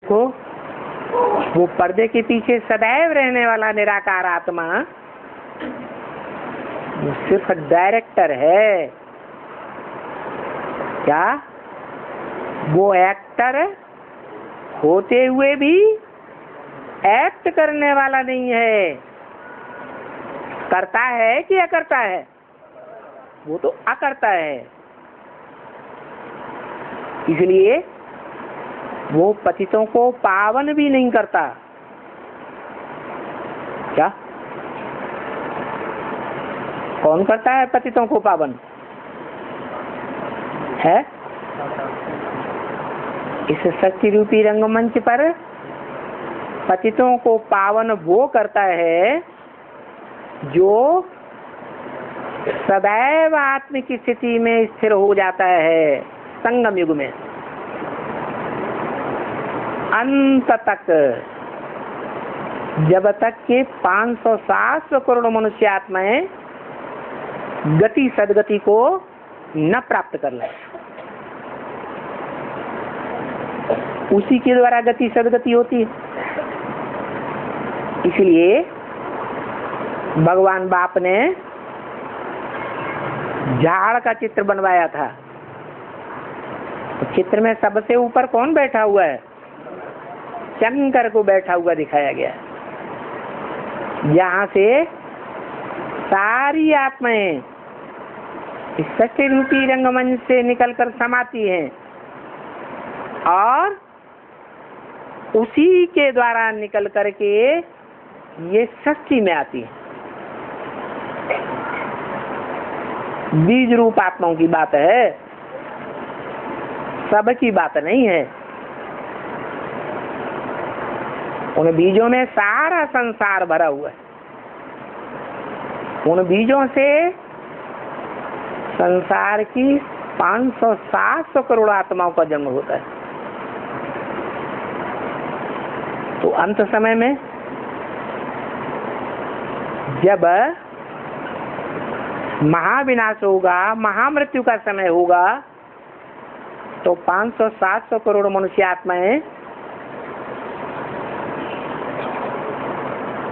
देखो, वो पर्दे के पीछे सदैव रहने वाला निराकार आत्मा वो सिर्फ डायरेक्टर है। क्या वो एक्टर होते हुए भी एक्ट करने वाला नहीं है? करता है कि अकर्ता है? वो तो अकर्ता है। इसलिए वो पतितों को पावन भी नहीं करता। क्या कौन करता है पतितों को पावन? है इस शक्ति रूपी रंगमंच पर पतितों को पावन वो करता है जो सदैव आत्म की स्थिति में स्थिर हो जाता है। संगम युग में अंत तक, जब तक के 500-700 करोड़ मनुष्य आत्माएं गति सदगति को न प्राप्त कर ले, उसी के द्वारा गति सदगति होती है। इसलिए भगवान बाप ने झाड़ का चित्र बनवाया था। तो चित्र में सबसे ऊपर कौन बैठा हुआ है? शंकर को बैठा हुआ दिखाया गया। यहाँ से सारी आत्माएं इस सत्य रूपी रंगमंच से निकलकर समाती हैं और उसी के द्वारा निकल करके ये सृष्टि में आती है। बीज रूप आत्माओं की बात है, सबकी बात नहीं है। उन बीजों में सारा संसार भरा हुआ है। उन बीजों से संसार की 500-700 करोड़ आत्माओं का जन्म होता है। तो अंत समय में जब महाविनाश होगा, महामृत्यु का समय होगा, तो 500-700 करोड़ मनुष्य आत्माएं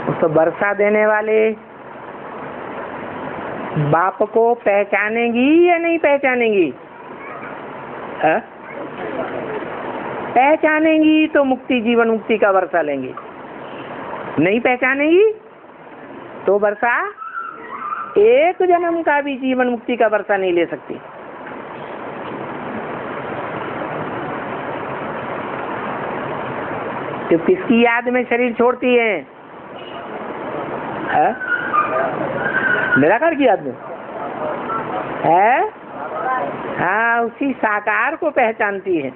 उसको वर्षा देने वाले बाप को पहचानेंगी या नहीं पहचानेंगी? पहचानेंगी तो मुक्ति, जीवन मुक्ति का वर्षा लेंगी। नहीं पहचानेंगी तो वर्षा, एक जन्म का भी जीवन मुक्ति का वर्षा नहीं ले सकती। तो किसकी याद में शरीर छोड़ती है? निराकार की याद में है। हाँ, उसी साकार को पहचानती है।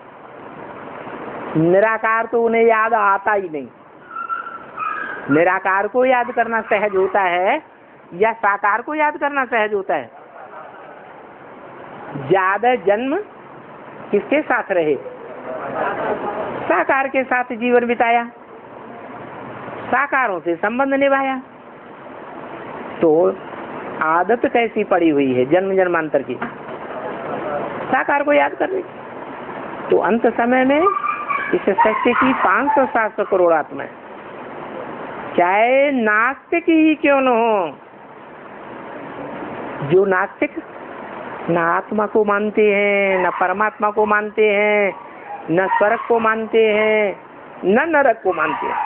निराकार तो उन्हें याद आता ही नहीं। निराकार को याद करना सहज होता है या साकार को याद करना सहज होता है? ज्यादा जन्म किसके साथ रहे? साकार के साथ जीवन बिताया, साकारों से संबंध निभाया। तो आदत कैसी पड़ी हुई है जन्म जन्मांतर की, साकार को याद करने की। तो अंत समय में इस सृष्टि की 500-700 करोड़ आत्माएं, चाहे नास्तिक ही क्यों न हो, जो नास्तिक न आत्मा को मानते हैं, न परमात्मा को मानते हैं, न स्वर्ग को मानते हैं, न नरक को मानते हैं,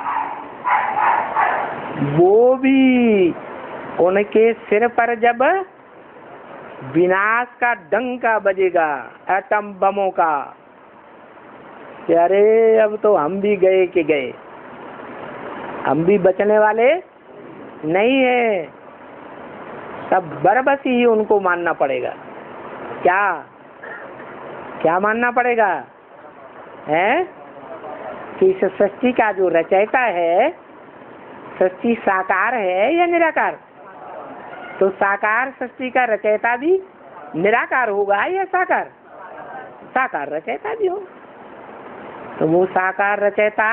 वो भी उनके सिर पर जब विनाश का डंका बजेगा एटम बमों का, अरे अब तो हम भी गए कि गए, हम भी बचने वाले नहीं है, तब बरबस ही उनको मानना पड़ेगा। क्या क्या मानना पड़ेगा? है कि इस सृष्टि का जो रचयिता है, सृष्टि साकार है या निराकार? तो साकार सृष्टि का रचयिता भी निराकार होगा या साकार? साकार रचयिता भी होगा। तो वो साकार रचयिता